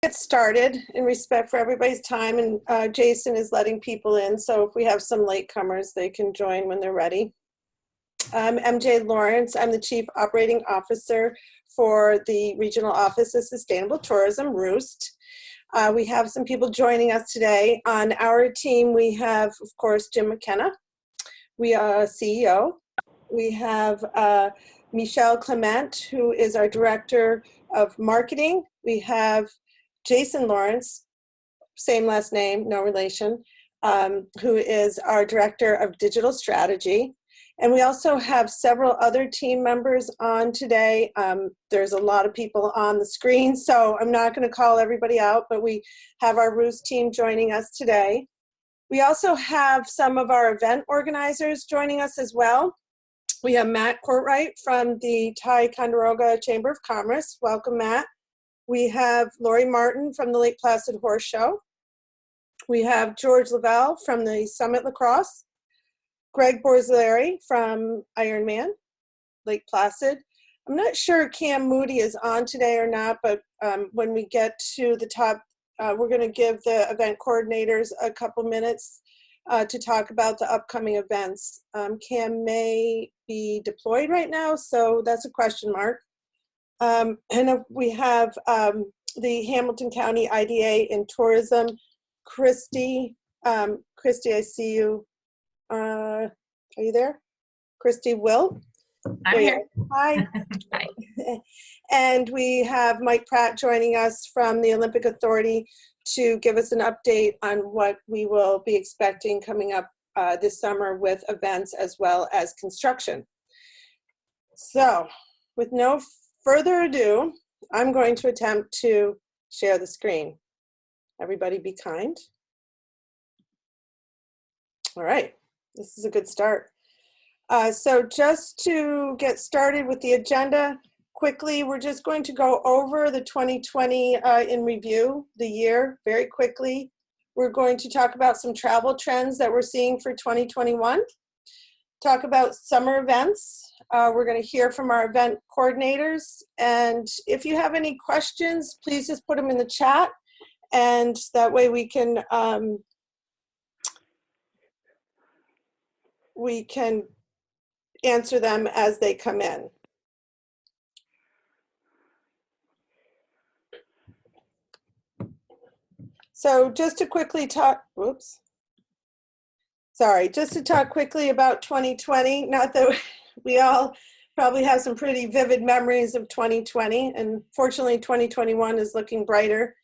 Get started in respect for everybody's time, and Jason is letting people in, so if we have some latecomers, they can join when they're ready. I'm MJ Lawrence. I'm the Chief Operating Officer for the Regional Office of Sustainable Tourism, Roost. We have some people joining us today. On our team, we have, of course, Jim McKenna. We are CEO. We have Michelle Clement, who is our Director of Marketing. We have Jason Lawrence, same last name, no relation, who is our Director of Digital Strategy. And we also have several other team members on today. There's a lot of people on the screen, so I'm not going to call everybody out, but we have our Roost team joining us today. We also have some of our event organizers joining us as well. We have Matt Cortright from the Ticonderoga Chamber of Commerce. Welcome, Matt. We have Laurie Martin from the Lake Placid Horse Show. We have George Lavelle from the Summit Lacrosse. Greg Borzilleri from Ironman, Lake Placid. I'm not sure Cam Moody is on today or not, but when we get to the top, we're going to give the event coordinators a couple minutes to talk about the upcoming events. Cam may be deployed right now, so that's a question mark. And we have the Hamilton County IDA in Tourism. Christy, I see you. Are you there? Christy Wilt? I'm here. Hi. Hi. And we have Mike Pratt joining us from the Olympic Authority to give us an update on what we will be expecting coming up this summer with events as well as construction. So, with no further ado, I'm going to attempt to share the screen. Everybody be kind. All right. This is a good start. So just to get started with the agenda, quickly, we're just going to go over the 2020 in review, the year, very quickly. We're going to talk about some travel trends that we're seeing for 2021, talk about summer events. We're going to hear from our event coordinators. And if you have any questions, please just put them in the chat. And that way we can answer them as they come in. So just to quickly talk, just to talk quickly about 2020, not that we all probably have some pretty vivid memories of 2020, and fortunately 2021 is looking brighter.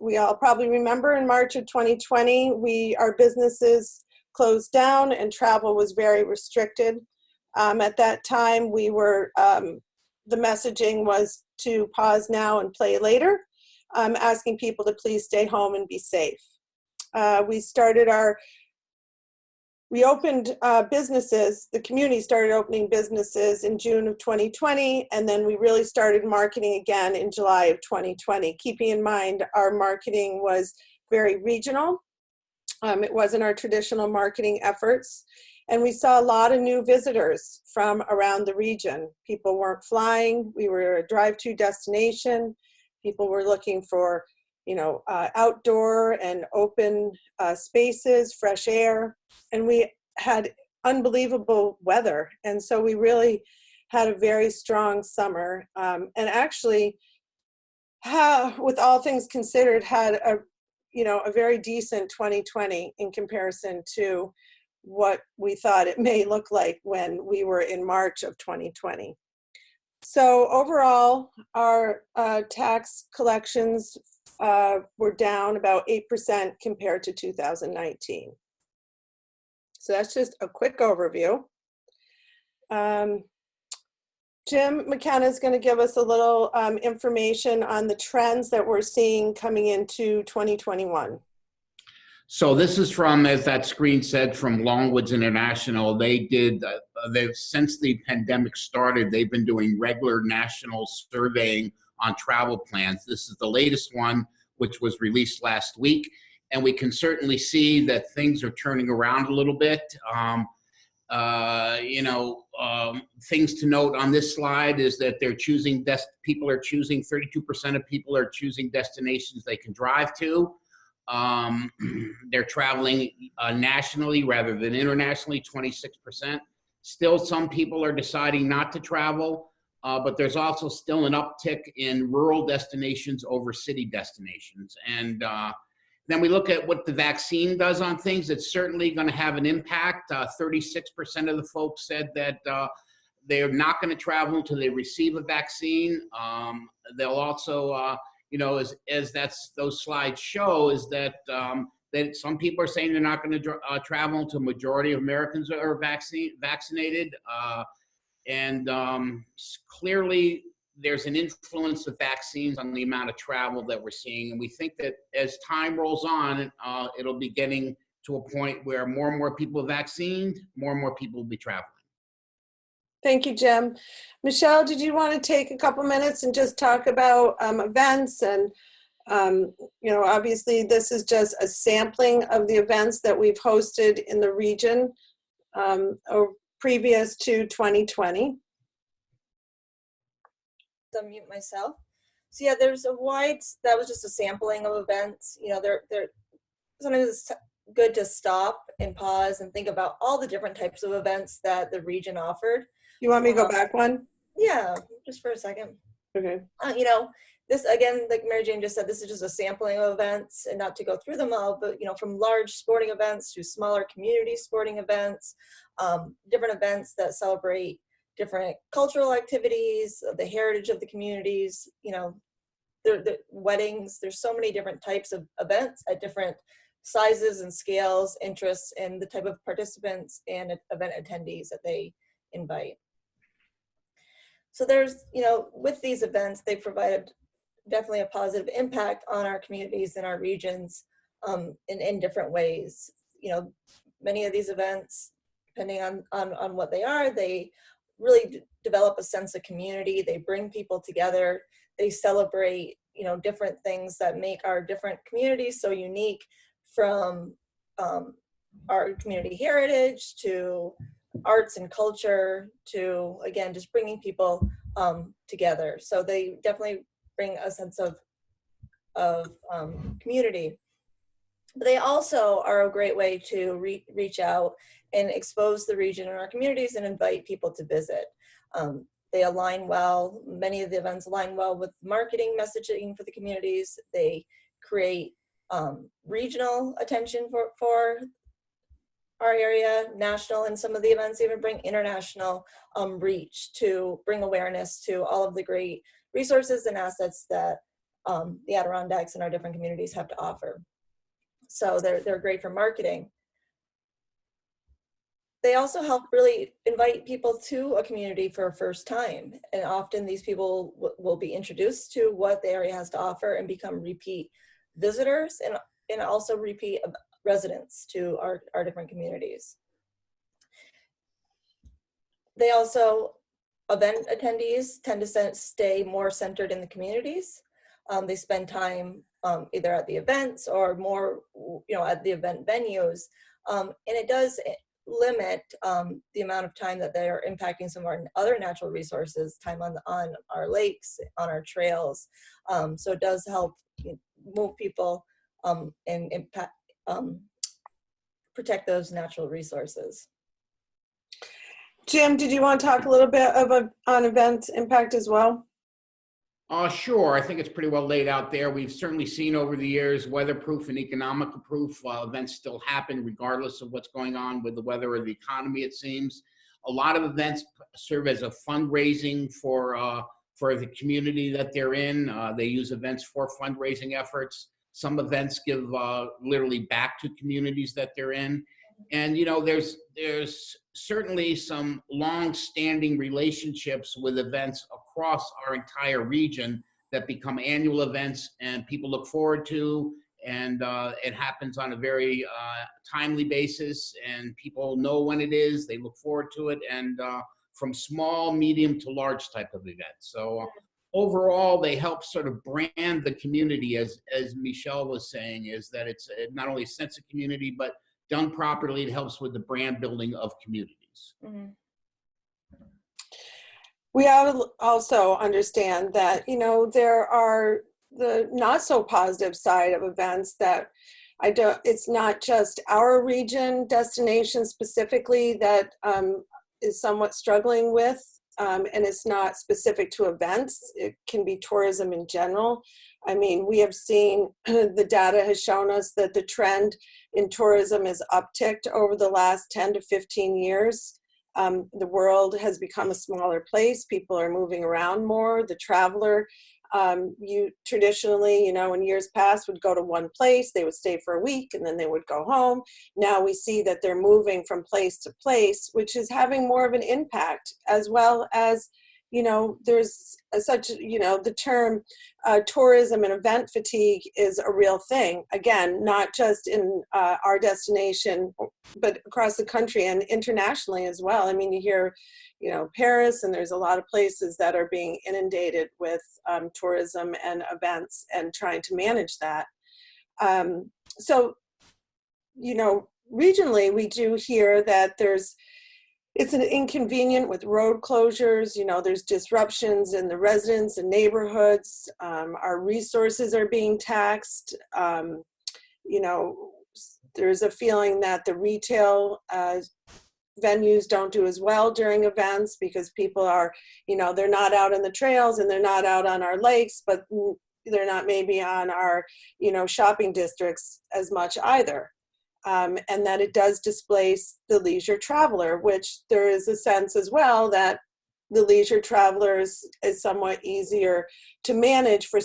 We all probably remember in March of 2020, our businesses closed down and travel was very restricted. At that time, the messaging was to pause now and play later, asking people to please stay home and be safe. We opened businesses, the community started opening businesses in June of 2020, and then we really started marketing again in July of 2020, keeping in mind our marketing was very regional. It wasn't our traditional marketing efforts. And we saw a lot of new visitors from around the region. People weren't flying. We were a drive-to destination. People were looking for, outdoor and open spaces, fresh air. And we had unbelievable weather. And so we really had a very strong summer. And actually, with all things considered, had a very decent 2020 in comparison to what we thought it may look like when we were in March of 2020. So overall, our tax collections were down about 8% compared to 2019. So that's just a quick overview. Jim McKenna is going to give us a little information on the trends that we're seeing coming into 2021. So this is from, as that screen said, from Longwoods International. They've since the pandemic started, they've been doing regular national surveying on travel plans. This is the latest one, which was released last week. And we can certainly see that things are turning around a little bit. things to note on this slide is that they're choosing, 32% of people are choosing destinations they can drive to. They're traveling nationally rather than internationally, 26%. Still, some people are deciding not to travel, but there's also still an uptick in rural destinations over city destinations. And then we look at what the vaccine does on things. It's certainly going to have an impact. 36% of the folks said that they're not going to travel until they receive a vaccine. They'll also, as those slides show, is that that some people are saying they're not going to travel until a majority of Americans are vaccinated. Clearly, there's an influence of vaccines on the amount of travel that we're seeing. And we think that as time rolls on, it'll be getting to a point where more and more people are vaccinated, more and more people will be traveling. Thank you, Jim. Michelle, did you want to take a couple minutes and just talk about events? And, obviously this is just a sampling of the events that we've hosted in the region previous to 2020. Unmute myself. So yeah, there's a wide, that was just a sampling of events. They're sometimes it's good to stop and pause and think about all the different types of events that the region offered. You want me to go back one? Yeah, just for a second. Okay. This again, like Mary Jane just said, this is just a sampling of events, and not to go through them all, but from large sporting events to smaller community sporting events, different events that celebrate different cultural activities, the heritage of the communities, the weddings. There's so many different types of events at different sizes and scales, interests, and the type of participants and event attendees that they invite. So there's, with these events, they provided definitely a positive impact on our communities and our regions in different ways. Many of these events, depending on what they are, they really develop a sense of community. They bring people together. They celebrate, different things that make our different communities so unique, from our community heritage to arts and culture to, again, just bringing people together. So they definitely bring a sense of community. But they also are a great way to reach out and expose the region and our communities and invite people to visit. They align well, many of the events align well with marketing messaging for the communities. They create regional attention for our area, national, and some of the events even bring international reach to bring awareness to all of the great resources and assets that the Adirondacks and our different communities have to offer. So they're great for marketing. They also help really invite people to a community for a first time. And often these people will be introduced to what the area has to offer and become repeat visitors and also repeat residents to our different communities. They also, event attendees tend to stay more centered in the communities. They spend time either at the events or more, at the event venues. And it does limit the amount of time that they are impacting some of our other natural resources, time on our lakes, on our trails. So it does help move people and impact, protect those natural resources. Jim, did you want to talk a little bit on event impact as well? Sure. I think it's pretty well laid out there. We've certainly seen over the years weatherproof and economical proof events still happen regardless of what's going on with the weather or the economy, it seems. A lot of events serve as a fundraising for the community that they're in. They use events for fundraising efforts. Some events give literally back to communities that they're in. And, there's certainly some long-standing relationships with events across our entire region that become annual events and people look forward to. And it happens on a very timely basis, and people know when it is, they look forward to it, and from small, medium to large type of events. So overall, they help sort of brand the community, as Michelle was saying, is that it's not only a sense of community, but done properly, it helps with the brand building of community. communities. Mhm. We also understand that, you know, there are the not so positive side of events that it's not just our region destination specifically that is somewhat struggling with, and it's not specific to events. It can be tourism in general. I mean, we have seen, the data has shown us that the trend in tourism is upticked over the last 10 to 15 years. The world has become a smaller place. People are moving around more. The traveler, you traditionally, you know, in years past would go to one place, they would stay for a week and then they would go home. Now we see that they're moving from place to place, which is having more of an impact, as well as, you know, there's such, you know, the term tourism and event fatigue is a real thing. Again, not just in our destination, but across the country and internationally as well. I mean, you hear, you know, Paris, and there's a lot of places that are being inundated with tourism and events and trying to manage that. So, you know, regionally, we do hear that it's an inconvenient with road closures. You know, there's disruptions in the residents and neighborhoods. Our resources are being taxed. You know, there's a feeling that the retail venues don't do as well during events because people are, you know, they're not out in the trails and they're not out on our lakes, but they're not maybe on our, you know, shopping districts as much either. And that it does displace the leisure traveler, which there is a sense as well that the leisure travelers is somewhat easier to manage for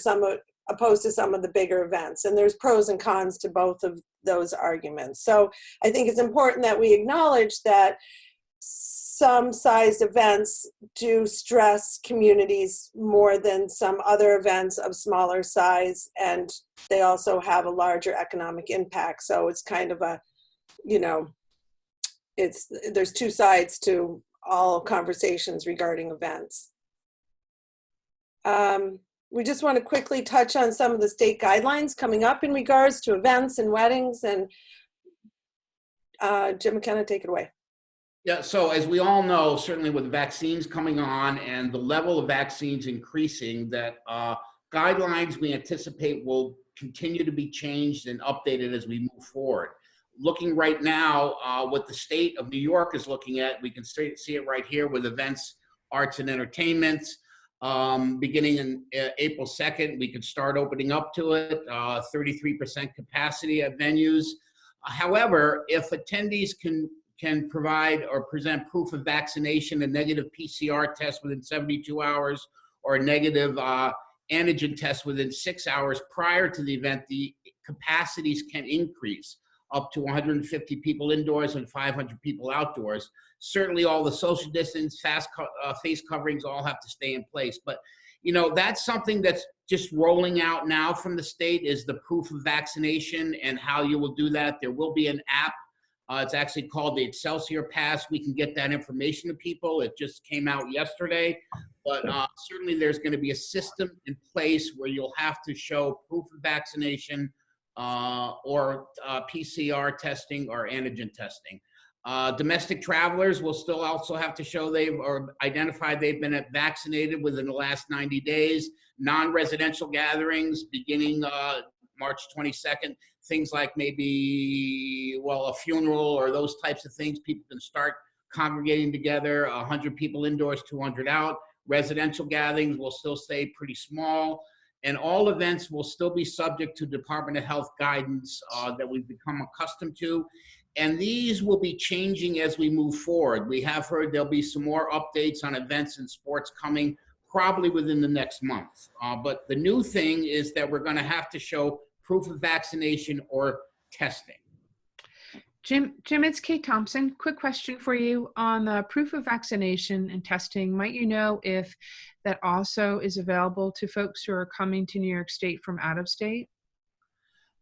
opposed to some of the bigger events. And there's pros and cons to both of those arguments. So I think it's important that we acknowledge that some sized events do stress communities more than some other events of smaller size, and they also have a larger economic impact. So it's kind of a, you know, there's two sides to all conversations regarding events. We just want to quickly touch on some of the state guidelines coming up in regards to events and weddings, and Jim McKenna, take it away. Yeah, so as we all know, certainly with vaccines coming on and the level of vaccines increasing, that guidelines we anticipate will continue to be changed and updated as we move forward. Looking right now, what the state of New York is looking at, we can see it right here with events, arts and entertainment. Beginning in April 2nd, we could start opening up to it, 33% capacity at venues. However, if attendees can provide or present proof of vaccination, a negative PCR test within 72 hours, or a negative antigen test within 6 hours prior to the event, the capacities can increase up to 150 people indoors and 500 people outdoors. Certainly all the social distance, face coverings all have to stay in place. But, you know, that's something that's just rolling out now from the state, is the proof of vaccination and how you will do that. There will be an app. It's actually called the Excelsior Pass. We can get that information to people. It just came out yesterday. But certainly there's going to be a system in place where you'll have to show proof of vaccination or PCR testing or antigen testing. Domestic travelers will still also have to show they've identified they've been vaccinated within the last 90 days. Non-residential gatherings beginning March 22nd, things like maybe, well, a funeral or those types of things, people can start congregating together, 100 people indoors, 200 out. Residential gatherings will still stay pretty small. And all events will still be subject to Department of Health guidance that we've become accustomed to. And these will be changing as we move forward. We have heard there'll be some more updates on events and sports coming probably within the next month. But the new thing is that we're going to have to show proof of vaccination or testing. Jim, it's Kate Thompson. Quick question for you on the proof of vaccination and testing. Might you know if that also is available to folks who are coming to New York State from out of state?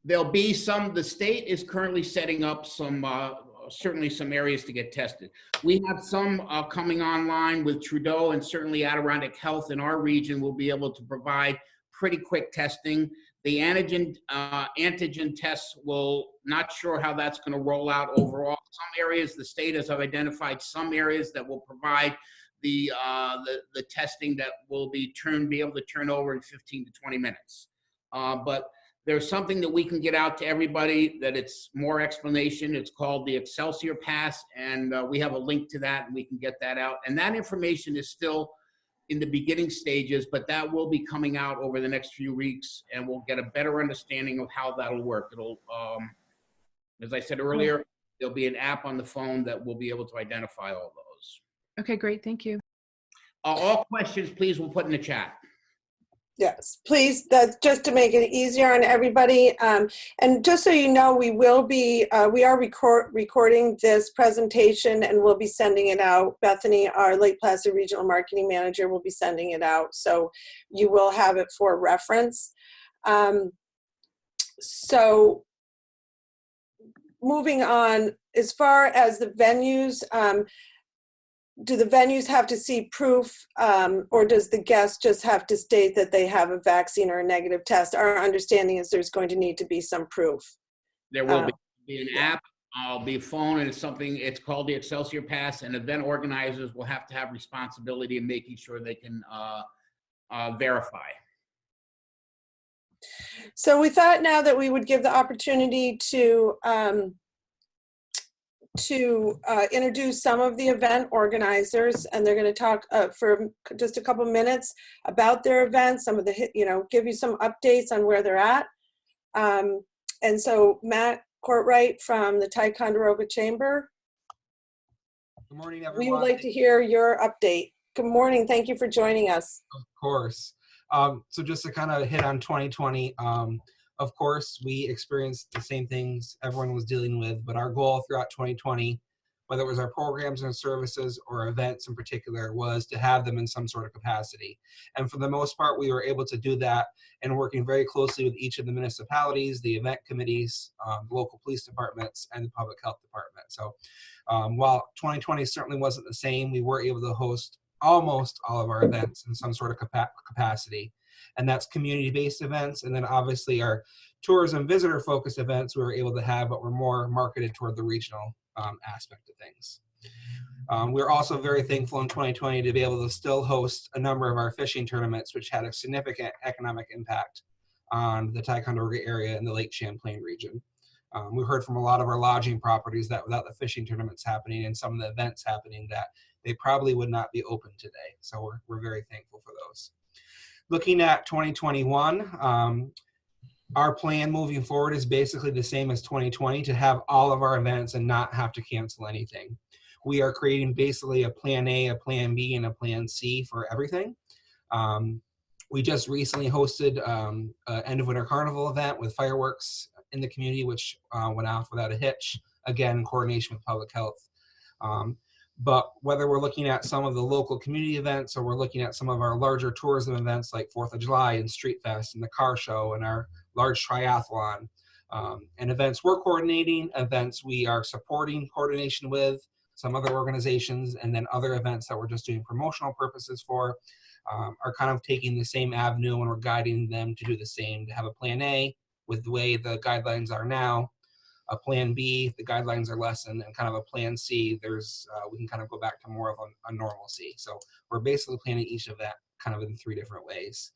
There'll be some, the state is currently setting up some, certainly some areas to get tested. We have some coming online with Trudeau, and certainly Adirondack Health in our region will be able to provide pretty quick testing. The antigen tests will, not sure how that's going to roll out overall. Some areas, the state has identified some areas that will provide the testing that will be able to turn over in 15 to 20 minutes. But there's something that we can get out to everybody that it's more explanation. It's called the Excelsior Pass, and we have a link to that, and we can get that out. And that information is still in the beginning stages, but that will be coming out over the next few weeks, and we'll get a better understanding of how that'll work. It'll, as I said earlier, there'll be an app on the phone that will be able to identify all those. Okay, great. Thank you. All questions, please, we'll put in the chat. Yes, please, that's just to make it easier on everybody. And just so you know, we are recording this presentation, and we'll be sending it out. Bethany, our Lake Placid Regional Marketing Manager, will be sending it out. So you will have it for reference. So moving on, as far as the venues, do the venues have to see proof, or does the guest just have to state that they have a vaccine or a negative test? Our understanding is there's going to need to be some proof. There will be an app, be a phone, and it's called the Excelsior Pass, and event organizers will have to have responsibility in making sure they can verify. So we thought now that we would give the opportunity to introduce some of the event organizers, and they're going to talk for just a couple minutes about their events, some of the, give you some updates on where they're at. And so Matt Cortright from the Ticonderoga Chamber. Good morning, everyone. We would like to hear your update. Good morning. Thank you for joining us. Of course. So just to kind of hit on 2020, of course, we experienced the same things everyone was dealing with, but our goal throughout 2020, whether it was our programs and services or events in particular, was to have them in some sort of capacity. And for the most part, we were able to do that, and working very closely with each of the municipalities, the event committees, local police departments, and the public health department. So while 2020 certainly wasn't the same, we were able to host almost all of our events in some sort of capacity. And that's community-based events. And then obviously our tourism visitor-focused events we were able to have, but were more marketed toward the regional aspect of things. We're also very thankful in 2020 to be able to still host a number of our fishing tournaments, which had a significant economic impact on the Ticonderoga area and the Lake Champlain region. We heard from a lot of our lodging properties that without the fishing tournaments happening and some of the events happening, that they probably would not be open today. So we're very thankful for those. Looking at 2021, our plan moving forward is basically the same as 2020, to have all of our events and not have to cancel anything. We are creating basically a plan A, a plan B, and a plan C for everything. We just recently hosted an end of winter carnival event with fireworks in the community, which went off without a hitch, again, in coordination with public health. But whether we're looking at some of the local community events, or we're looking at some of our larger tourism events like 4th of July and Street Fest and the car show and our large triathlon, and events we're coordinating, events we are supporting coordination with some other organizations, and then other events that we're just doing promotional purposes for, are kind of taking the same avenue, and we're guiding them to do the same, to have a plan A with the way the guidelines are now, a plan B, the guidelines are lessened, and kind of a plan C, we can kind of go back to more of a normalcy. So we're basically planning each of that kind of in 3 different ways.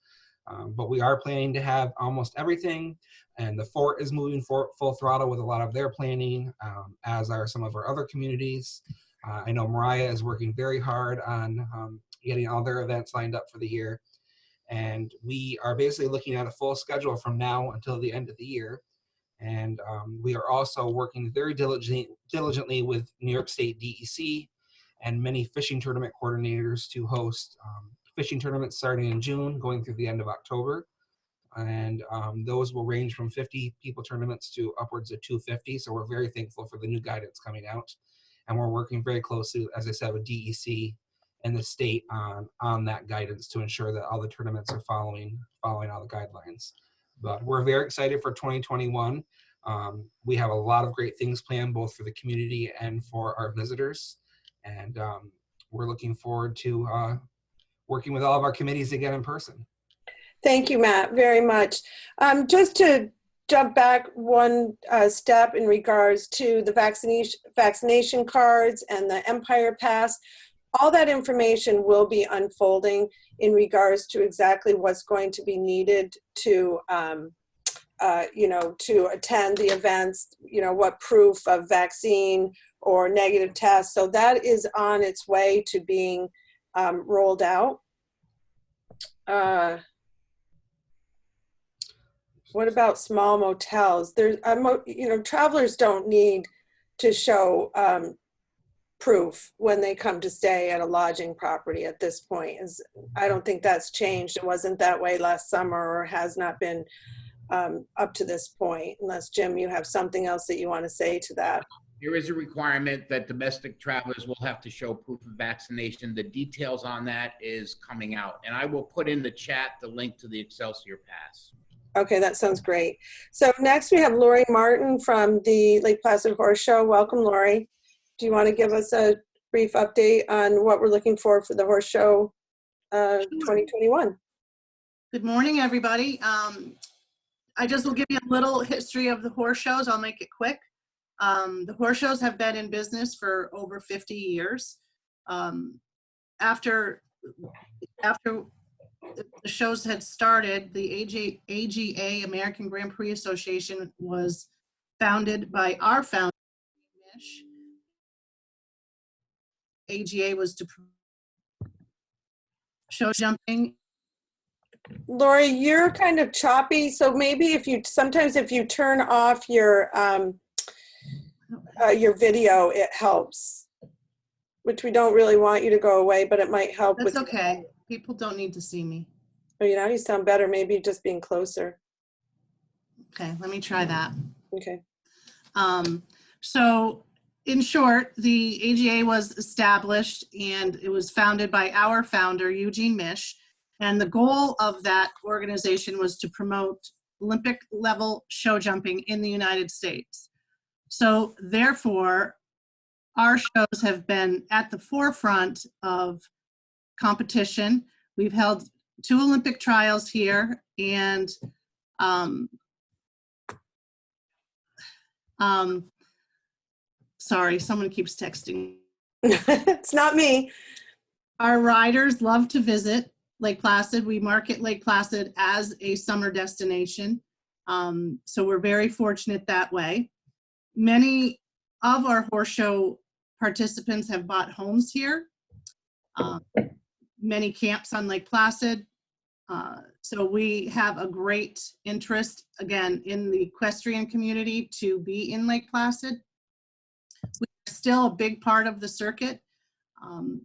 But we are planning to have almost everything, and the fort is moving full throttle with a lot of their planning, as are some of our other communities. I know Mariah is working very hard on getting all their events lined up for the year. And we are basically looking at a full schedule from now until the end of the year. And we are also working very diligently with New York State DEC and many fishing tournament coordinators to host fishing tournaments starting in June, going through the end of October. And those will range from 50 people tournaments to upwards of 250. So we're very thankful for the new guidance coming out. And we're working very closely, as I said, with DEC and the state on that guidance to ensure that all the tournaments are following all the guidelines. But we're very excited for 2021. We have a lot of great things planned, both for the community and for our visitors. And we're looking forward to working with all of our committees again in person. Thank you, Matt, very much. Just to jump back one step in regards to the vaccination cards and the Empire Pass, all that information will be unfolding in regards to exactly what's going to be needed to, to attend the events, what proof of vaccine or negative test. So that is on its way to being rolled out. What about small motels? There's, travelers don't need to show proof when they come to stay at a lodging property at this point. I don't think that's changed. It wasn't that way last summer, or has not been up to this point, unless, Jim, you have something else that you want to say to that. There is a requirement that domestic travelers will have to show proof of vaccination. The details on that is coming out. And I will put in the chat the link to the Excelsior Pass. Okay, that sounds great. So next we have Laurie Martin from the Lake Placid Horse Show. Welcome, Laurie. Do you want to give us a brief update on what we're looking for the Horse Show 2021? Good morning, everybody. I just will give you a little history of the horse shows. I'll make it quick. The horse shows have been in business for over 50 years. After the shows had started, the AGA, American Grand Prix Association, was founded by our founder, Mish. AGA was to show jumping. Laurie, you're kind of choppy, so maybe sometimes if you turn off your video, it helps. Which we don't really want you to go away, but it might help. That's okay. People don't need to see me. Oh, you sound better. Maybe just being closer. Okay, let me try that. Okay. So in short, the AGA was established and it was founded by our founder, Eugene Mish. And the goal of that organization was to promote Olympic level show jumping in the United States. So therefore, our shows have been at the forefront of competition. We've held 2 Olympic trials here, and sorry, someone keeps texting. It's not me. Our riders love to visit Lake Placid. We market Lake Placid as a summer destination. So we're very fortunate that way. Many of our horse show participants have bought homes here. Many camps on Lake Placid. So we have a great interest, again, in the equestrian community to be in Lake Placid. We're still a big part of the circuit.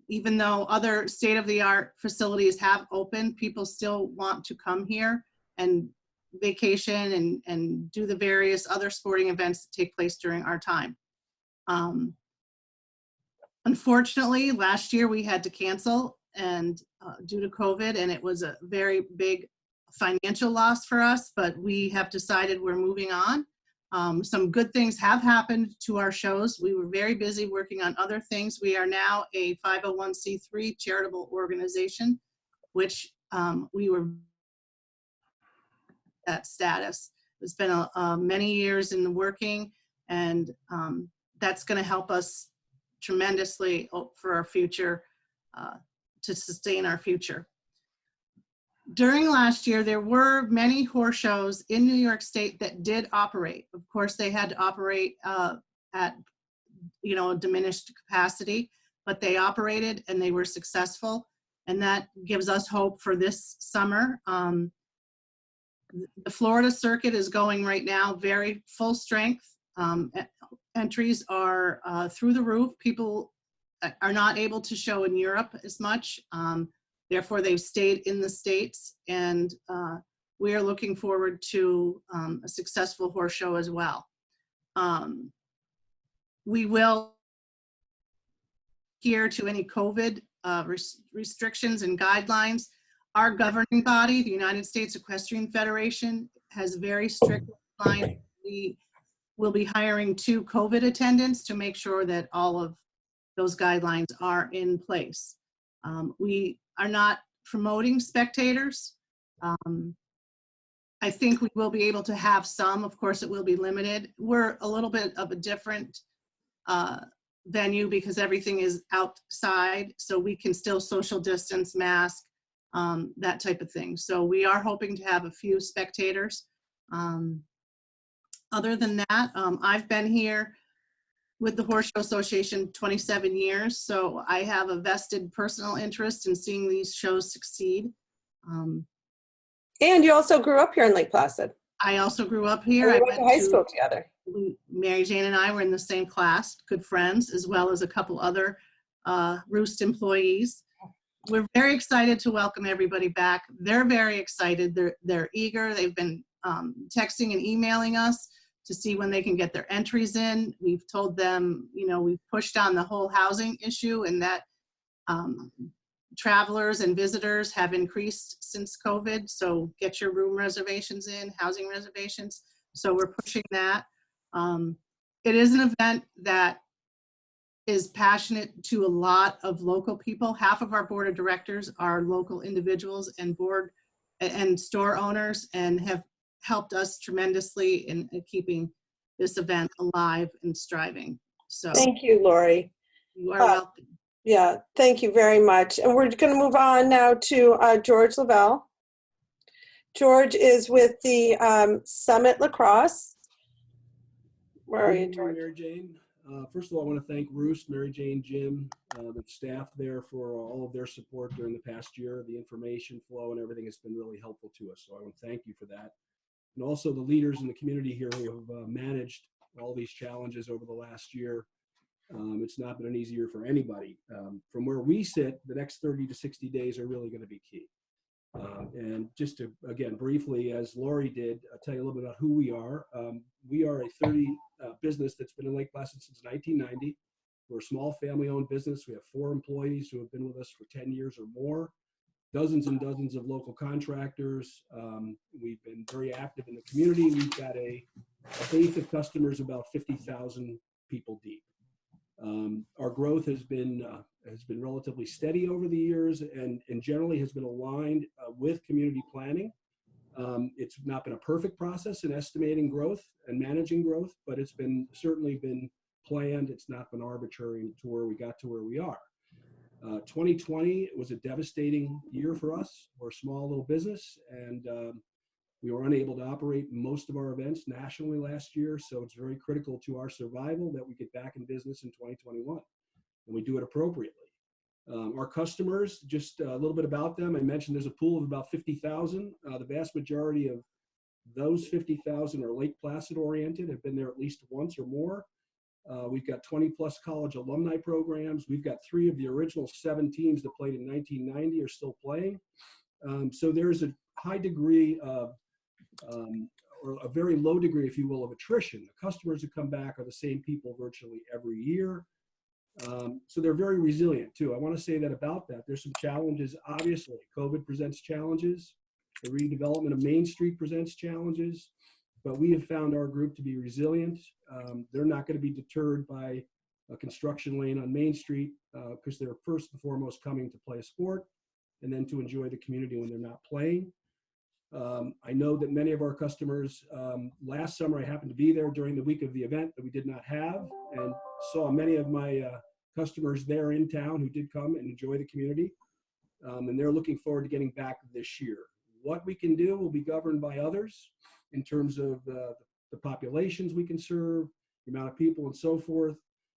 Even though other state-of-the-art facilities have opened, people still want to come here and vacation and do the various other sporting events that take place during our time. Unfortunately, last year we had to cancel and due to COVID, and it was a very big financial loss for us, but we have decided we're moving on. Some good things have happened to our shows. We were very busy working on other things. We are now a 501c3 charitable organization, which we were that status. It's been many years in the working, and that's going to help us tremendously for our future, to sustain our future. During last year, there were many horse shows in New York State that did operate. Of course, they had to operate at a diminished capacity, but they operated and they were successful, and that gives us hope for this summer. The Florida circuit is going right now very full strength. Entries are through the roof. People are not able to show in Europe as much. Therefore, they've stayed in the States, and we are looking forward to a successful horse show as well. We will adhere to any COVID restrictions and guidelines. Our governing body, the United States Equestrian Federation, has very strict guidelines. We will be hiring 2 COVID attendants to make sure that all of those guidelines are in place. We are not promoting spectators. I think we will be able to have some. Of course, it will be limited. We're a little bit of a different venue because everything is outside, so we can still social distance, mask, that type of thing. So we are hoping to have a few spectators. Other than that, I've been here with the Horse Show Association 27 years, so I have a vested personal interest in seeing these shows succeed. And you also grew up here in Lake Placid. I also grew up And here. we I went to high school together. Mary Jane and I were in the same class, good friends, as well as a couple other Roost employees. We're very excited to welcome everybody back. They're very excited. They're eager. They've been texting and emailing us to see when they can get their entries in. We've told them, you know, we've pushed on the whole housing issue, and that travelers and visitors have increased since COVID. So get your room reservations in, housing reservations. So we're pushing that. It is an event that is passionate to a lot of local people. Half of our board of directors are local individuals and board and store owners, and have helped us tremendously in keeping this event alive and striving. So Thank you, Laurie. you are welcome. Yeah, thank you very much. And we're going to move on now to George Lavelle. George is with the Summit Lacrosse. Where are you, Good George? evening, Mary Jane. First of all, I want to thank Roost, Mary Jane, Jim, the staff there for all of their support during the past year. The information flow and everything has been really helpful to us. So I want to thank you for that. And also the leaders in the community here who have managed all these challenges over the last year. It's not been an easy year for anybody. From where we sit, the next 30 to 60 days are really going to be key. And just to, again, briefly, as Laurie did, I'll tell you a little bit about who we are. We are a 30 business that's been in Lake Placid since 1990. We're a small family-owned business. We have 4 employees who have been with us for 10 years or more, dozens and dozens of local contractors. We've been very active in the community. We've got a base of customers about 50,000 people deep. Our growth has been relatively steady over the years, and generally has been aligned with community planning. It's not been a perfect process in estimating growth and managing growth, but it's certainly been planned. It's not been arbitrary to where we got to where we are. 2020 was a devastating year for us. We're a small little business, and we were unable to operate most of our events nationally last year, so it's very critical to our survival that we get back in business in 2021, and we do it appropriately. Our customers, just a little bit about them. I mentioned there's a pool of about 50,000. The vast majority of those 50,000 are Lake Placid oriented, have been there at least once or more. We've got 20 plus college alumni programs. We've got 3 of the original 7 teams that played in 1990 are still playing. So there's a high degree of, or a very low degree, if you will, of attrition. The customers who come back are the same people virtually every year. So they're very resilient too. I want to say that about that. There's some challenges, obviously. COVID presents challenges. The redevelopment of Main Street presents challenges, but we have found our group to be resilient. They're not going to be deterred by a construction lane on Main Street because they're first and foremost coming to play a sport and then to enjoy the community when they're not playing. I know that many of our customers, last summer I happened to be there during the week of the event that we did not have, and saw many of my customers there in town who did come and enjoy the community. And they're looking forward to getting back this year. What we can do will be governed by others in terms of the populations we can serve, the amount of people and so forth.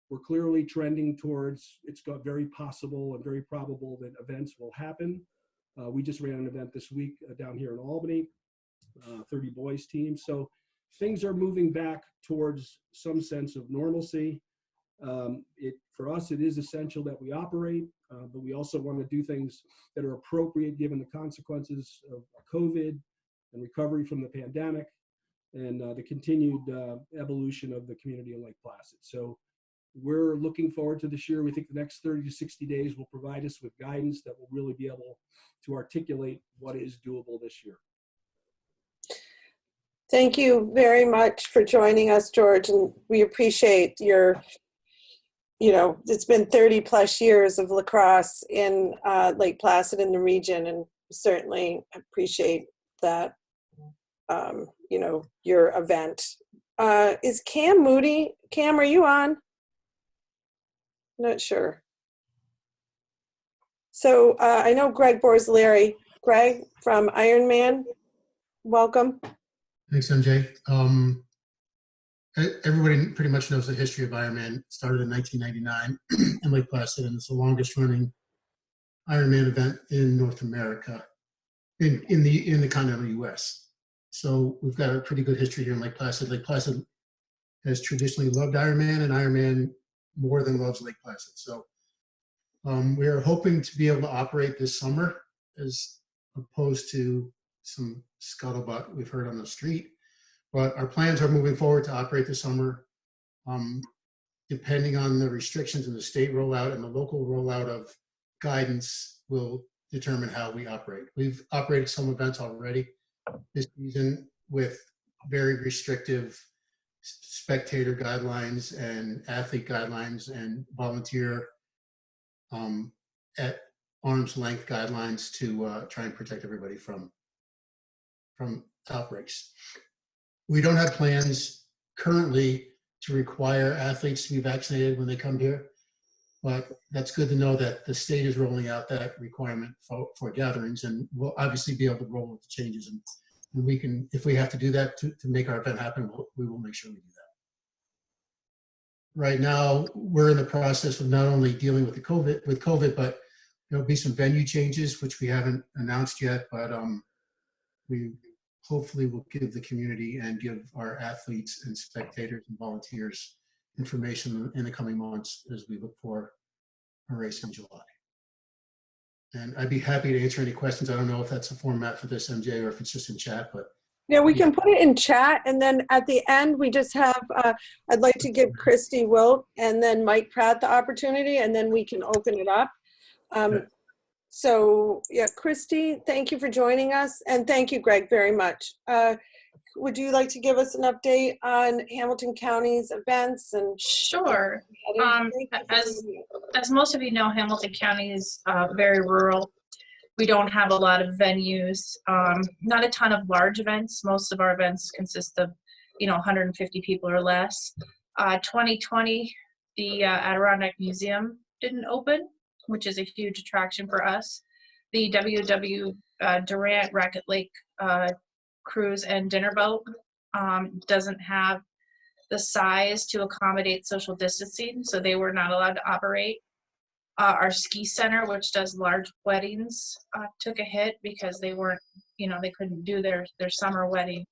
We're clearly trending towards, it's got very possible and very probable that events will happen. We just ran an event this week down here in Albany, 30 boys team. So things are moving back towards some sense of normalcy. For us, it is essential that we operate, but we also want to do things that are appropriate given the consequences of COVID and recovery from the pandemic and the continued evolution of the community in Lake Placid. So we're looking forward to this year. We think the next 30 to 60 days will provide us with guidance that will really be able to articulate what is doable this year. Thank you very much for joining us, George, and we appreciate your, it's been 30 plus years of lacrosse in Lake Placid in the region, and certainly appreciate that, you know, your event. Is Cam Moody? Cam, are you on? Not sure. So I know Greg Borzilleri. Greg from Ironman, welcome. Thanks, MJ. Everybody pretty much knows the history of Ironman. It started in 1999 in Lake Placid, and it's the longest running Ironman event in North America, in the continental U.S. So we've got a pretty good history here in Lake Placid. Lake Placid has traditionally loved Ironman, and Ironman more than loves Lake Placid. So we're hoping to be able to operate this summer, as opposed to some scuttlebutt we've heard on the street. But our plans are moving forward to operate this summer, depending on the restrictions in the state rollout and the local rollout of guidance will determine how we operate. We've operated some events already this season with very restrictive spectator guidelines and athlete guidelines and volunteer at arm's length guidelines to try and protect everybody from outbreaks. We don't have plans currently to require athletes to be vaccinated when they come here, but that's good to know that the state is rolling out that requirement for gatherings, and we'll obviously be able to roll with the changes, and we can, if we have to do that to make our event happen, we will make sure we do that. Right now, we're in the process of not only dealing with COVID, but there'll be some venue changes, which we haven't announced yet, but we hopefully will give the community and give our athletes and spectators and volunteers information in the coming months as we look for a race in July. And I'd be happy to answer any questions. I don't know if that's a format for this, MJ, or if it's just in chat, but. Yeah, we can put it in chat, and then at the end, we just have, I'd like to give Christy Wilt and then Mike Pratt the opportunity, and then we can open it up. Okay. So yeah, Christy, thank you for joining us, and thank you, Greg, very much. Would you like to give us an update on Hamilton County's events? And sure. As most of you know, Hamilton County is very rural. We don't have a lot of venues, not a ton of large events. Most of our events consist of, 150 people or less. 2020, the Adirondack Museum didn't open, which is a huge attraction for us. The W.W. Durant Racket Lake cruise and dinner boat doesn't have the size to accommodate social distancing, so they were not allowed to operate. Our ski center, which does large weddings, took a hit because they weren't, they couldn't do their summer weddings.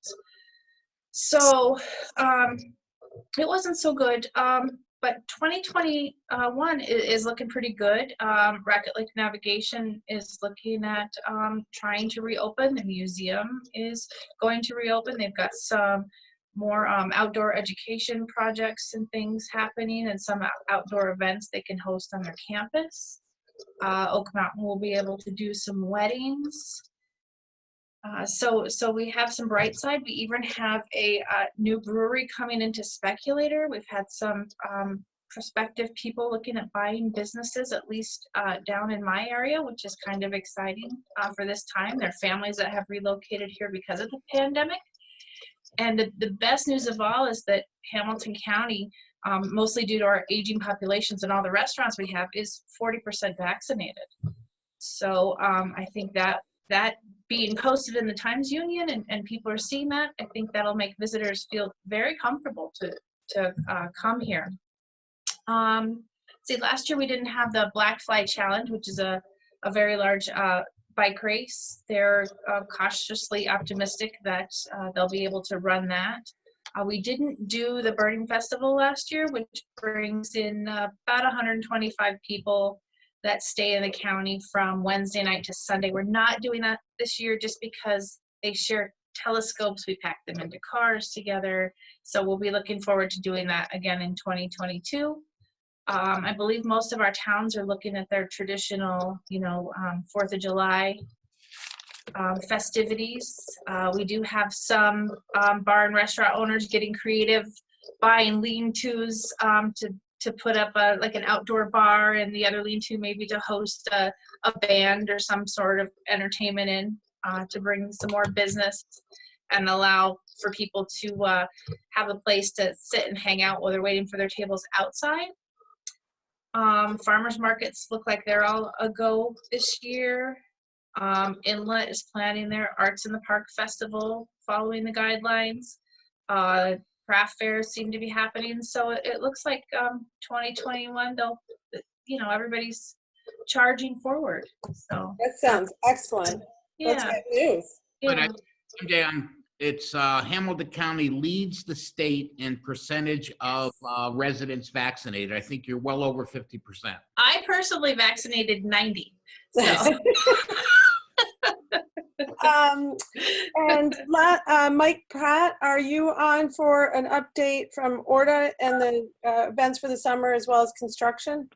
So it wasn't so good. But 2021 is looking pretty good. Racket Lake Navigation is looking at trying to reopen. The museum is going to reopen. They've got some more outdoor education projects and things happening, and some outdoor events they can host on their campus. Oak Mountain will be able to do some weddings. So we have some bright side. We even have a new brewery coming into Speculator. We've had some prospective people looking at buying businesses, at least down in my area, which is kind of exciting for this time. They're families that have relocated here because of the pandemic. And the best news of all is that Hamilton County, mostly due to our aging populations and all the restaurants we have, is 40% vaccinated. So I think that being posted in the Times Union and people are seeing that, I think that'll make visitors feel very comfortable to come here. See, last year we didn't have the Black Fly Challenge, which is a very large bike race. They're cautiously optimistic that they'll be able to run that. We didn't do the Birding Festival last year, which brings in about 125 people that stay in the county from Wednesday night to Sunday. We're not doing that this year just because they share telescopes. We pack them into cars together. So we'll be looking forward to doing that again in 2022. I believe most of our towns are looking at their traditional, 4th of July festivities. We do have some bar and restaurant owners getting creative, buying lean-tos to to put up like an outdoor bar, and the other lean-to maybe to host a band or some sort of entertainment in, to bring some more business and allow for people to have a place to sit and hang out while they're waiting for their tables outside. Farmers markets look like they're all a go this year. Inlet is planning their Arts in the Park Festival following the guidelines. Craft fairs seem to be happening, so it looks like 2021, they'll, everybody's charging forward. So That sounds excellent. That's yeah, good news. yeah. It's Hamilton County leads the state in percentage of residents vaccinated. I think you're well over 50%. I personally vaccinated 90. So. And Mike Pratt, are you on for an update from ORDA and the events for the summer as well as construction?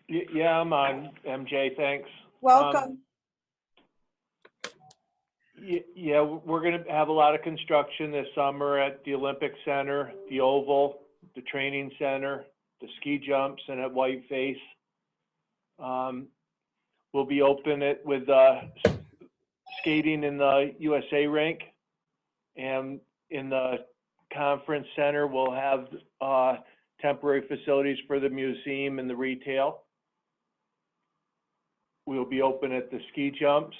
Yeah, I'm on, MJ, thanks. Welcome. Yeah, we're going to have a lot of construction this summer at the Olympic Center, the Oval, the Training Center, the ski jumps, and at Whiteface. We'll be open with skating in the USA rink, and in the conference center, we'll have temporary facilities for the museum and the retail. We'll be open at the ski jumps.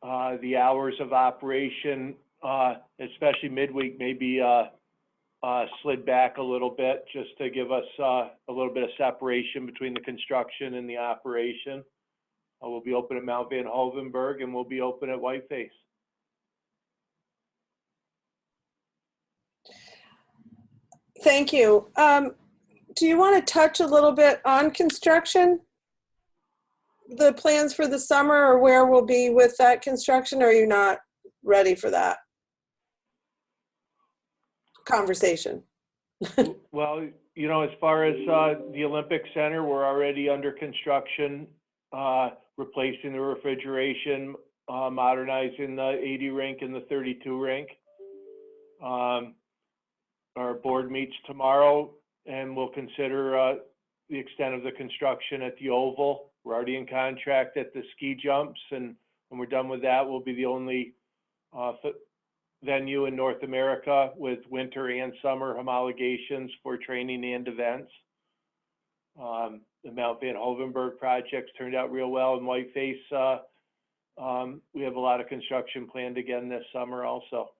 The hours of operation, especially midweek, may be slid back a little bit just to give us a little bit of separation between the construction and the operation. We'll be open at Mount Van Hovenberg, and we'll be open at Whiteface. Thank you. Do you want to touch a little bit on construction? The plans for the summer, or where we'll be with that construction, or are you not ready for that conversation? Well, as far as the Olympic Center, we're already under construction, replacing the refrigeration, modernizing the 80 rink and the 32 rink. Our board meets tomorrow, and we'll consider the extent of the construction at the Oval. We're already in contract at the ski jumps, and when we're done with that, we'll be the only venue in North America with winter and summer homologations for training and events. The Mount Van Hovenberg projects turned out real well, and Whiteface, we have a lot of construction planned again this summer also.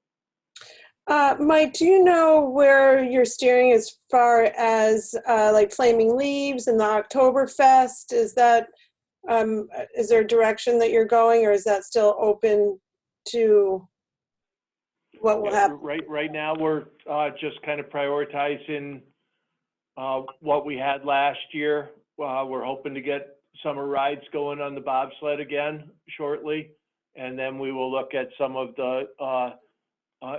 Mike, do you know where you're steering as far as like Flaming Leaves and the Oktoberfest? Is that, is there a direction that you're going, or is that still open to what will happen? Right now, we're just kind of prioritizing what we had last year. We're hoping to get summer rides going on the bobsled again shortly, and then we will look at some of the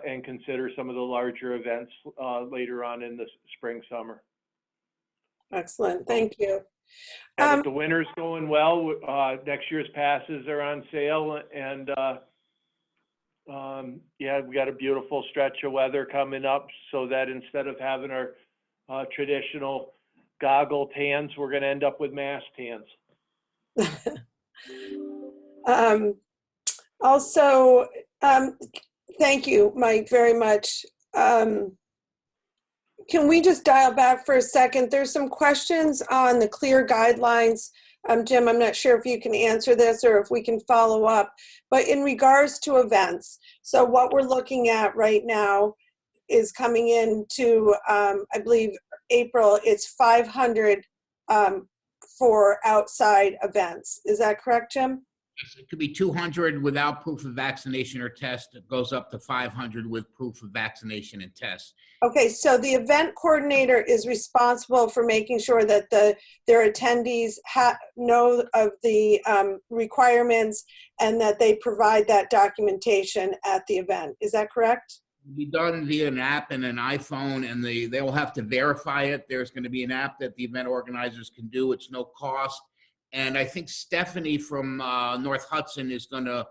and consider some of the larger events later on in the spring, summer. Excellent, thank you. The winter's going well. Next year's passes are on sale, and yeah, we got a beautiful stretch of weather coming up, so that instead of having our traditional goggle tans, we're going to end up with mask tans. Also, thank you, Mike, very much. Can we just dial back for a second? There's some questions on the clear guidelines. Jim, I'm not sure if you can answer this or if we can follow up, but in regards to events, so what we're looking at right now is coming into, I believe, April, it's 500 for outside events. Is that correct, Jim? It could be 200 without proof of vaccination or test. It goes up to 500 with proof of vaccination and test. Okay, so the event coordinator is responsible for making sure that their attendees know of the requirements and that they provide that documentation at the event. Is that correct? It'll be done via an app and an iPhone, and they will have to verify it. There's going to be an app that the event organizers can do. It's no cost. And I think Stephanie from North Hudson is going to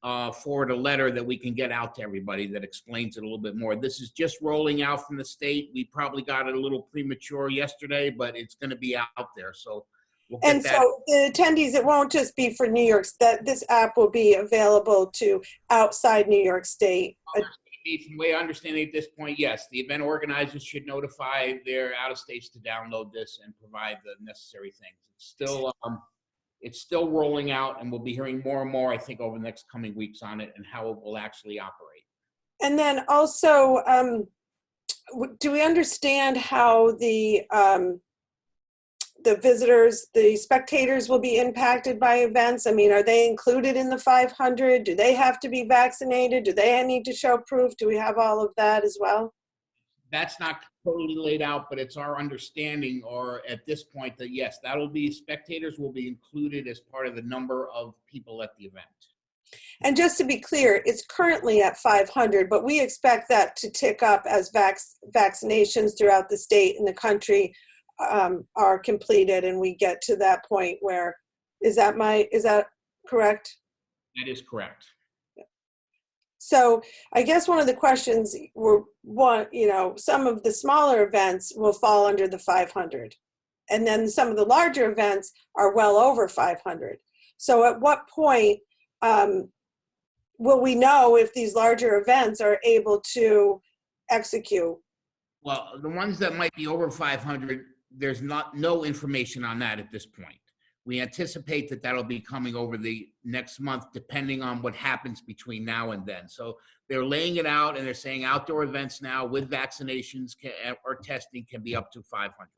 forward a letter that we can get out to everybody that explains it a little bit more. This is just rolling out from the state. We probably got it a little premature yesterday, but it's going to be out there. So we'll get And that. so the attendees, it won't just be for New York, that this app will be available to outside New York State. From the way I understand it at this point, yes, the event organizers should notify their out-of-states to download this and provide the necessary things. It's still rolling out, and we'll be hearing more and more, I think, over the next coming weeks on it and how it will actually operate. And then also, do we understand how the visitors, the spectators will be impacted by events? I mean, are they included in the 500? Do they have to be vaccinated? Do they need to show proof? Do we have all of that as well? That's not totally laid out, but it's our understanding, or at this point, that yes, spectators will be included as part of the number of people at the event. And just to be clear, it's currently at 500, but we expect that to tick up as vaccinations throughout the state and the country are completed, and we get to that point where, is that correct? That is correct. So I guess one of the questions were, some of the smaller events will fall under the 500. And then some of the larger events are well over 500. So at what point will we know if these larger events are able to execute? Well, the ones that might be over 500, there's no information on that at this point. We anticipate that that'll be coming over the next month, depending on what happens between now and then. So they're laying it out, and they're saying outdoor events now with vaccinations or testing can be up to 500.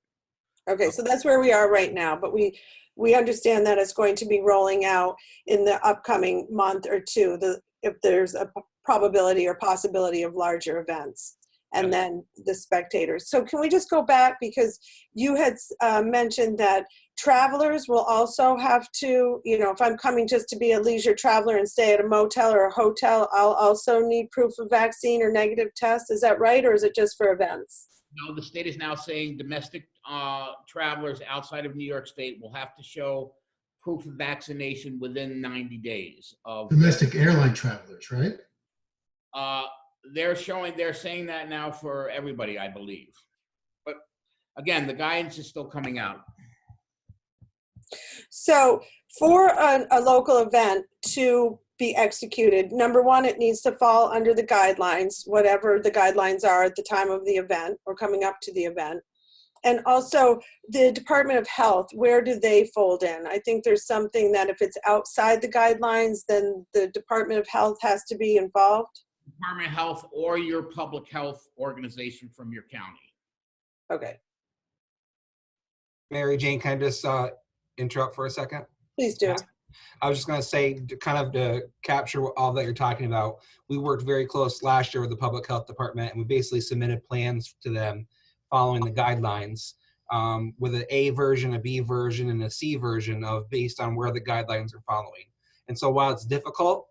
Okay, so that's where we are right now, but we understand that it's going to be rolling out in the upcoming month or two, if there's a probability or possibility of larger events, and then the spectators. So can we just go back, because you had mentioned that travelers will also have to, if I'm coming just to be a leisure traveler and stay at a motel or a hotel, I'll also need proof of vaccine or negative test. Is that right, or is it just for events? No, the state is now saying domestic travelers outside of New York State will have to show proof of vaccination within 90 days of Domestic airline travelers, right? They're saying that now for everybody, I believe. But again, the guidance is still coming out. So for a local event to be executed, number one, it needs to fall under the guidelines, whatever the guidelines are at the time of the event or coming up to the event. And also the Department of Health, where do they fold in? I think there's something that if it's outside the guidelines, then the Department of Health has to be involved. Department of Health or your public health organization from your county. Okay. Mary Jane, can I just interrupt for a second? Please do. I was just going to say, to capture all that you're talking about, we worked very close last year with the Public Health Department, and we basically submitted plans to them following the guidelines with an A version, a B version, and a C version based on where the guidelines are following. And so while it's difficult,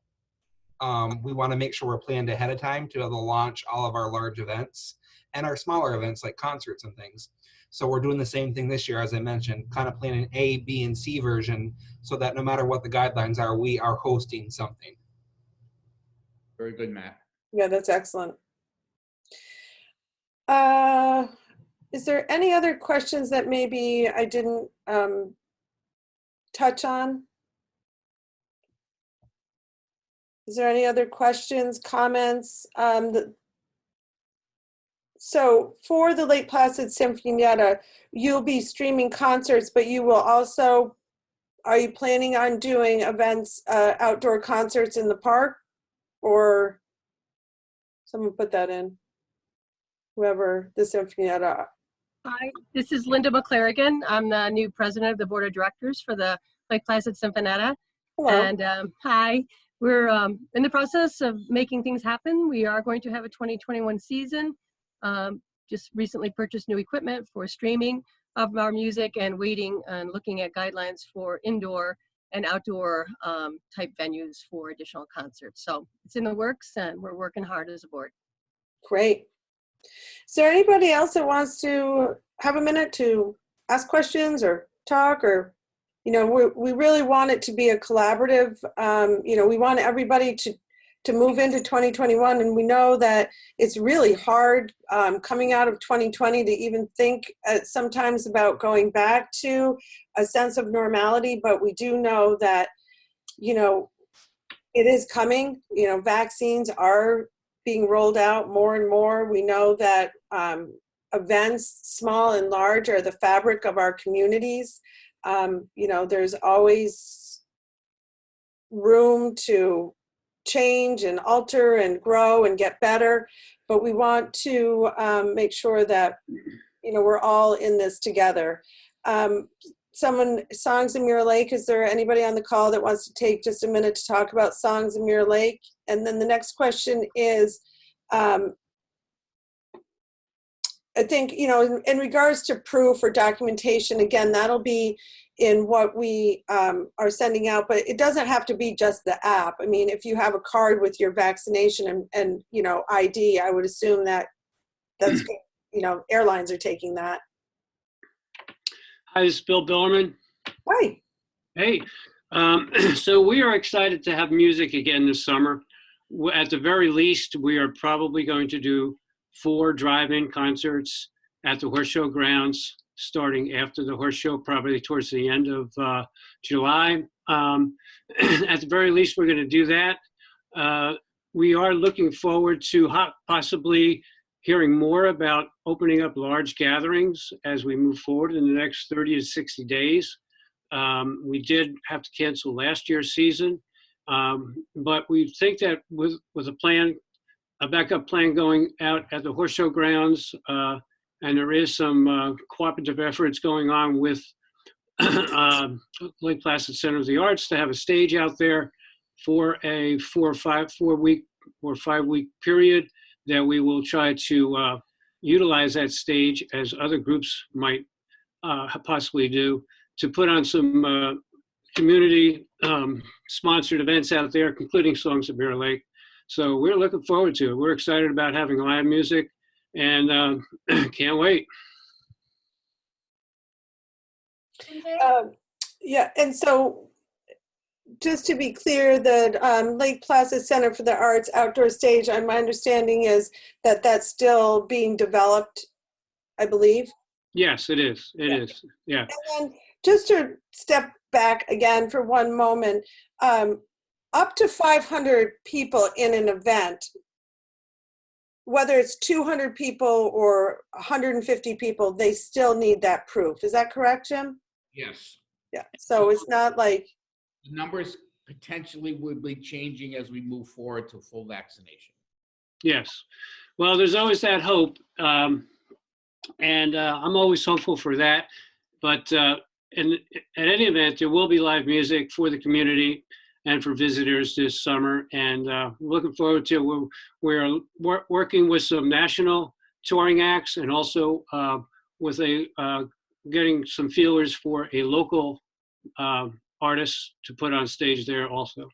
we want to make sure we're planned ahead of time to be able to launch all of our large events and our smaller events like concerts and things. So we're doing the same thing this year, as I mentioned, kind of planning A, B, and C version so that no matter what the guidelines are, we are hosting something. Very good, Matt. Yeah, that's excellent. Is there any other questions that maybe I didn't touch on? Is there any other questions, comments? So for the Lake Placid Sinfonietta, you'll be streaming concerts, but you will also, are you planning on doing events, outdoor concerts in the park? Or someone put that in, whoever the Sinfonietta. Hi, this is Linda McClarigan. I'm the new president of the board of directors for the Lake Placid Sinfonietta. Hello. And hi, we're in the process of making things happen. We are going to have a 2021 season. Just recently purchased new equipment for streaming of our music and waiting and looking at guidelines for indoor and outdoor type venues for additional concerts. So it's in the works and we're working hard as a board. Great. Is there anybody else that wants to have a minute to ask questions or talk or you know, we really want it to be a collaborative, you know, we want everybody to move into 2021. And we know that it's really hard coming out of 2020 to even think sometimes about going back to a sense of normality. But we do know that, you know, it is coming. You know, vaccines are being rolled out more and more. We know that events, small and large, are the fabric of our communities. You know, there's always room to change and alter and grow and get better, but we want to make sure that, you know, we're all in this together. Songs in Mirror Lake, is there anybody on the call that wants to take just a minute to talk about Songs in Mirror Lake? And then the next question is, I think, you know, in regards to proof or documentation, again, that'll be in what we are sending out, but it doesn't have to be just the app. I mean, if you have a card with your vaccination and you know, ID, I would assume that that's, you know, airlines are taking that. Hi, this is Bill Billerman. Hi. Hey, so we are excited to have music again this summer. At the very least, we are probably going to do 4 drive-in concerts at the Horse Show grounds, starting after the Horse Show, probably towards the end of July. At the very least, we're going to do that. We are looking forward to possibly hearing more about opening up large gatherings as we move forward in the next 30 to 60 days. We did have to cancel last year's season, but we think that with a backup plan going out at the Horse Show grounds, and there is some cooperative efforts going on with Lake Placid Center of the Arts to have a stage out there for a 4 or 5 week period, that we will try to utilize that stage, as other groups might possibly do, to put on some community sponsored events out there, including Songs at Mirror Lake. So we're looking forward to it. We're excited about having live music, and can't wait. Yeah, and so just to be clear, the Lake Placid Center for the Arts outdoor stage, my understanding is that that's still being developed, I believe. Yes, it is. It is. Yeah. And then just to step back again for one moment, up to 500 people in an event, whether it's 200 people or 150 people, they still need that proof. Is that correct, Jim? Yes. Yeah. So it's not like the numbers potentially would be changing as we move forward to full vaccination. Yes. Well, there's always that hope. And I'm always hopeful for that. But at any event, there will be live music for the community and for visitors this summer. And looking forward to, we're working with some national touring acts, and also with getting some feelers for a local artist to put on stage there also.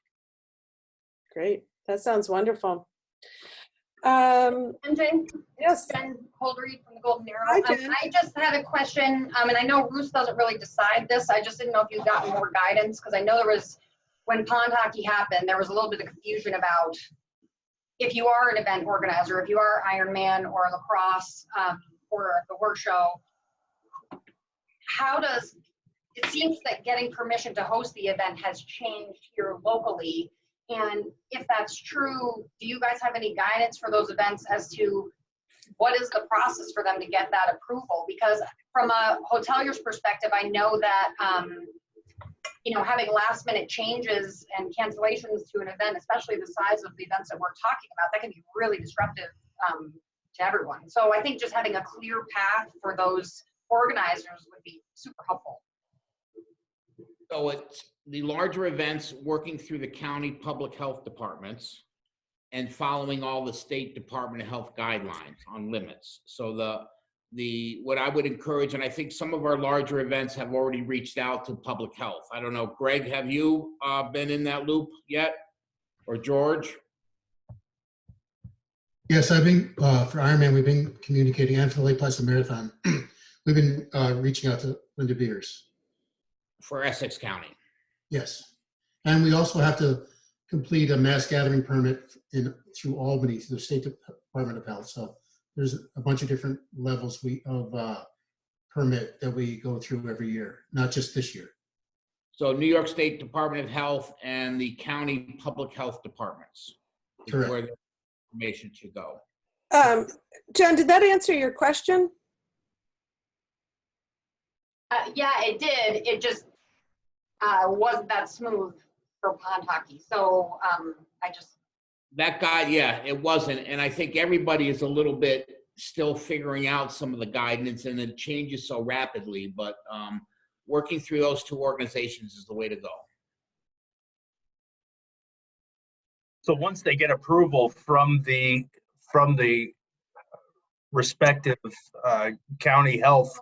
great. That sounds wonderful. MJ? Yes. Jen Holdery from the Golden Arrow. Hi, Jen. I just had a question, and I know Bruce doesn't really decide this. I just didn't know if you'd gotten more guidance, because I know there was, when pond hockey happened, there was a little bit of confusion about if you are an event organizer, if you are Ironman or lacrosse or the Horse Show, how does, it seems that getting permission to host the event has changed here locally. And if that's true, do you guys have any guidance for those events as to what is the process for them to get that approval? Because from a hotelier's perspective, I know that, you know, having last minute changes and cancellations to an event, especially the size of the events that we're talking about, that can be really disruptive to everyone. So I think just having a clear path for those organizers would be super helpful. So it's the larger events working through the county public health departments and following all the state Department of Health guidelines on limits. So what I would encourage, and I think some of our larger events have already reached out to public health. I don't know, Greg, have you been in that loop yet? Or George? Yes, I've been, for Ironman, we've been communicating, and for the Lake Placid Marathon, we've been reaching out to Linda Beers. for Essex County. Yes. And we also have to complete a mass gathering permit through Albany, through the State Department of Health. So there's a bunch of different levels of permit that we go through every year, not just this year. So New York State Department of Health and the county public health departments is Correct. where the information should go. Jen, did that answer your question? Yeah, it did. It just wasn't that smooth for pond hockey. So I just. That guy, yeah, it wasn't. And I think everybody is a little bit still figuring out some of the guidance, and it changes so rapidly, but working through those two organizations is the way to go. So once they get approval from the respective county health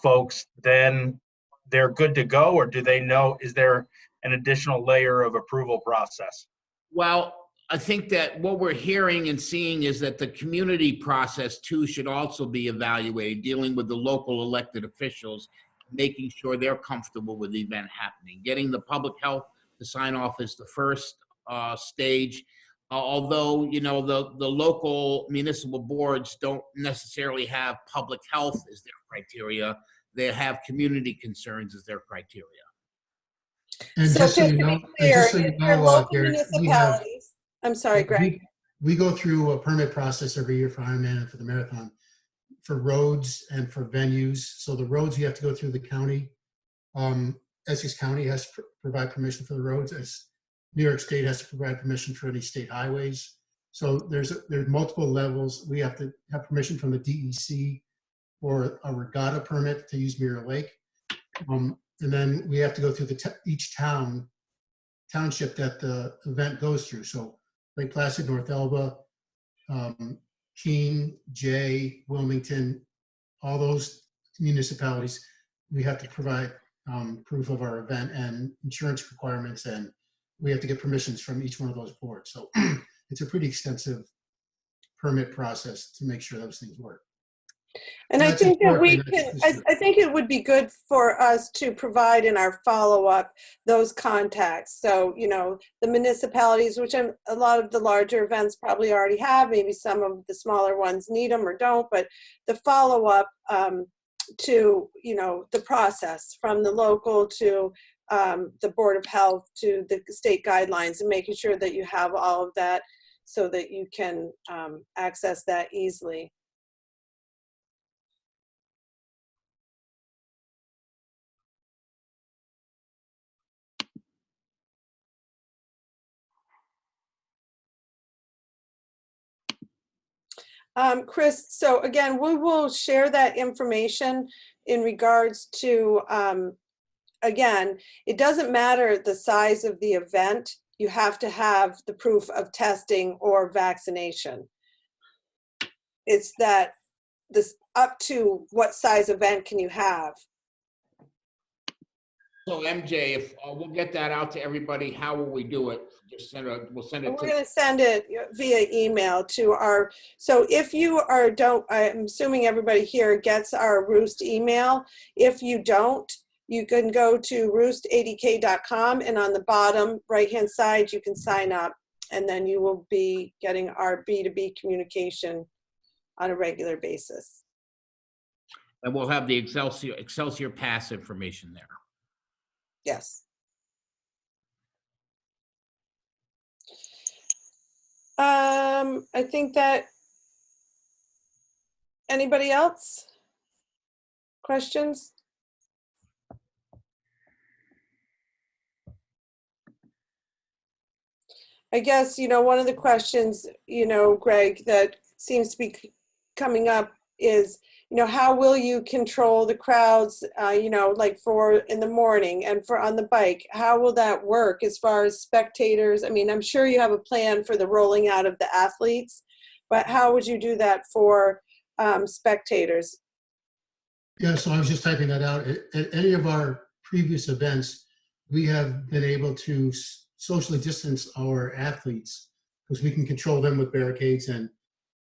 folks, then they're good to go, or do they know, is there an additional layer of approval process? Well, I think that what we're hearing and seeing is that the community process too should also be evaluated, dealing with the local elected officials, making sure they're comfortable with the event happening. Getting the public health to sign off is the first stage. Although, you know, the local municipal boards don't necessarily have public health as their criteria. They have community concerns as their criteria. And So just so just you to know, be clear, local Garrett, municipalities. I'm sorry, Greg. we go through a permit process every year for Ironman and for the marathon, for roads and for venues. So the roads, you have to go through the county. Essex County has to provide permission for the roads. As New York State has to provide permission for any state highways. So there's multiple levels. We have to have permission from the DEC or a regatta permit to use Mirror Lake. And then we have to go through each township that the event goes through. So Lake Placid, North Elba, Keene, Jay, Wilmington, all those municipalities, we have to provide proof of our event and insurance requirements, and we have to get permissions from each one of those boards. So it's a pretty extensive permit process to make sure those things work. And I think that we can, I think it would be good for us to provide in our follow-up those contacts. So, you know, the municipalities, which a lot of the larger events probably already have, maybe some of the smaller ones need them or don't, but the follow-up to, you know, the process from the local to the Board of Health to the state guidelines, and making sure that you have all of that so that you can access that easily. Chris, so again, we will share that information in regards to, again, it doesn't matter the size of the event, you have to have the proof of testing or vaccination. It's that this up to what size event can you have? So MJ, if we'll get that out to everybody, how will we do it? Just we'll send it. We're going to send it via email to our, so if you I'm assuming everybody here gets our Roost email. If you don't, you can go to roost80k.com, and on the bottom right-hand side, you can sign up, and then you will be getting our B2B communication on a regular basis. And we'll have the Excelsior Pass information there. Yes. I think that, anybody else? Questions? I guess, you know, one of the questions, you know, Greg, that seems to be coming up is, you know, how will you control the crowds, you know, like for in the morning and for on the bike? How will that work as far as spectators? I mean, I'm sure you have a plan for the rolling out of the athletes, but how would you do that for spectators? Yeah, so I was just typing that out. At any of our previous events, we have been able to socially distance our athletes because we can control them with barricades. And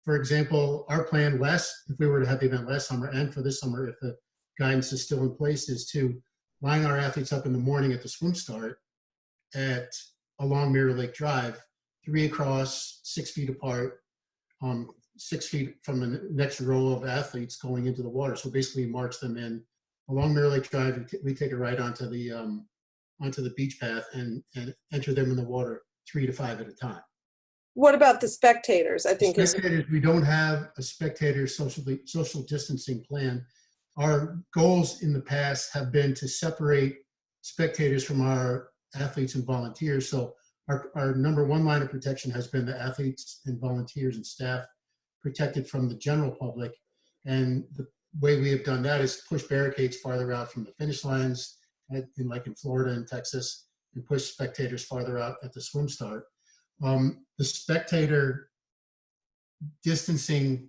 for example, our plan if we were to have the event last summer and for this summer, if the guidance is still in place, is to line our athletes up in the morning at the swim start along Mirror Lake Drive, 3 across, 6 feet apart, 6 feet from the next row of athletes going into the water. So basically march them in along Mirror Lake Drive. We take it right onto the beach path and enter them in the water 3 to 5 at a time. What about the spectators? I think Spectators, we don't have a spectator social distancing plan. Our goals in the past have been to separate spectators from our athletes and volunteers. So our number one line of protection has been the athletes and volunteers and staff protected from the general public. And the way we have done that is push barricades farther out from the finish lines, like in Florida and Texas, and push spectators farther out at the swim start. The spectator distancing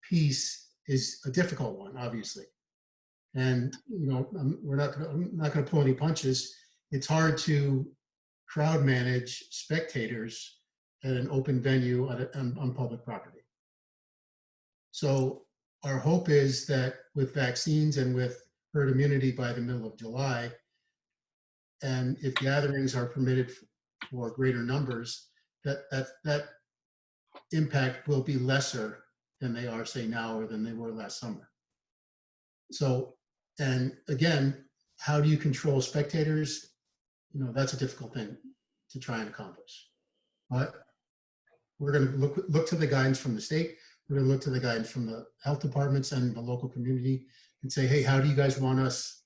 piece is a difficult one, obviously. And, you know, I'm not going to pull any punches. It's hard to crowd manage spectators at an open venue on public property. So our hope is that with vaccines and with herd immunity by the middle of July, and if gatherings are permitted for greater numbers, that impact will be lesser than they are, say, now or than they were last summer. So, and again, how do you control spectators? You know, that's a difficult thing to try and accomplish. But we're going to look to the guidance from the state. We're going to look to the guidance from the health departments and the local community and say, hey, how do you guys want us?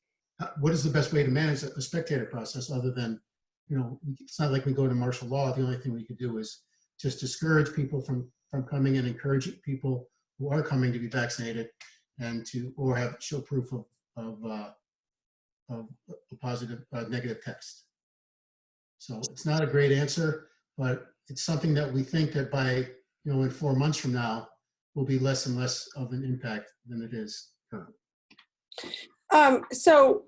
What is the best way to manage a spectator process other than, you know, it's not like we go to martial law. The only thing we could do is just discourage people from coming and encourage people who are coming to be vaccinated and or have show proof of a positive, negative test. So it's not a great answer, but it's something that we think that by, you know, in 4 months from now will be less and less of an impact than it is currently. So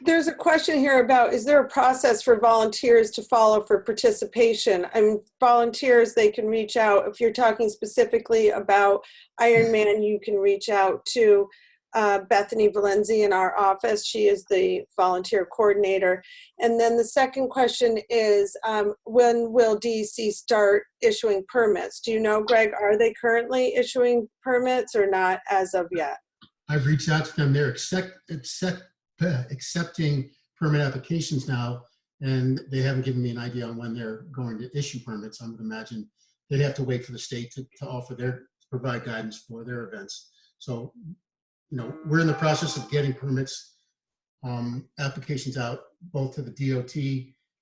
there's a question here about, is there a process for volunteers to follow for participation? Volunteers, they can reach out. If you're talking specifically about Ironman, you can reach out to Bethany Valenzi in our office. She is the volunteer coordinator. And then the second question is, when will DC start issuing permits? Do you know, Greg, are they currently issuing permits or not as of yet? I've reached out to them. They're accepting permit applications now, and they haven't given me an idea on when they're going to issue permits. I would imagine they'd have to wait for the state to provide guidance for their events. So, you know, we're in the process of getting permits, applications out both to the DOT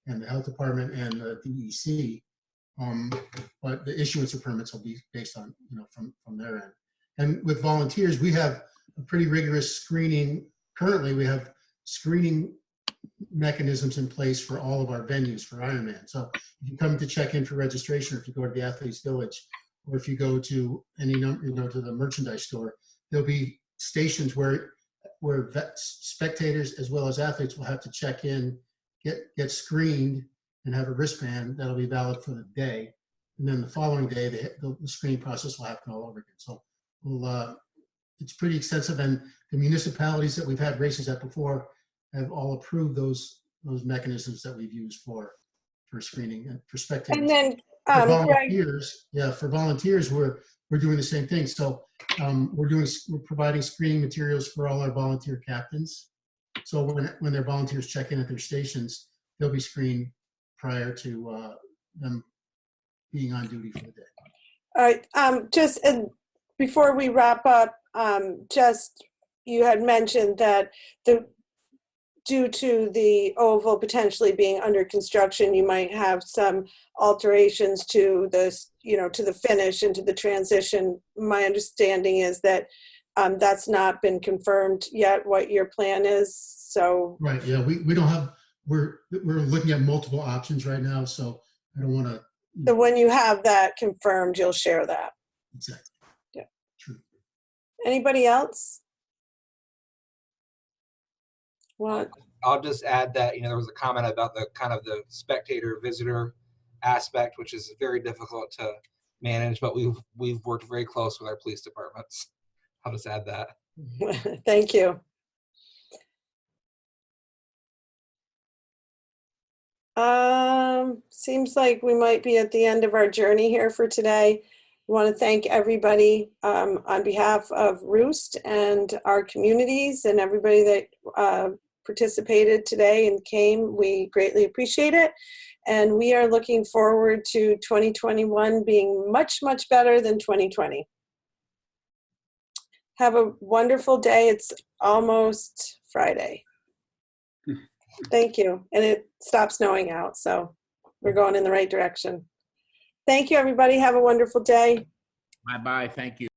and the health department and the DEC. But the issuance of permits will be based on, you know, from their end. And with volunteers, we have a pretty rigorous screening. Currently, we have screening mechanisms in place for all of our venues for Ironman. So if you come to check in for registration, or if you go to the Athletes Village, or if you go to any number, you know, to the merchandise store, there'll be stations where spectators as well as athletes will have to check in, get screened, and have a wristband that'll be valid for the day. And then the following day, the screening process will happen all over again. So it's pretty extensive, and the municipalities that we've had races at before have all approved those mechanisms that we've used for screening and for spectators. And then for volunteers, for volunteers, we're doing the same thing. So we're providing screening materials for all our volunteer captains. So when their volunteers check in at their stations, they'll be screened prior to them being on duty for the day. All right, just before we wrap up, you had mentioned that due to the oval potentially being under construction, you might have some alterations to this, you know, to the finish and to the transition. My understanding is that that's not been confirmed yet what your plan is. So right, yeah, we don't have. We're looking at multiple options right now, so I don't want to. So when you have that confirmed, you'll share that. Exactly. Yeah. True. Anybody else? What? I'll just add that, you know, there was a comment about the kind of the spectator visitor aspect, which is very difficult to manage, but we've worked very close with our police departments. I'll just add that. Thank you. Seems like we might be at the end of our journey here for today. We want to thank everybody on behalf of Roost and our communities and everybody that participated today and came. We greatly appreciate it. And we are looking forward to 2021 being much, much better than 2020. Have a wonderful day. It's almost Friday. Thank you. And it stopped snowing out, so we're going in the right direction. Thank you, everybody. Have a wonderful day. Bye-bye. Thank you.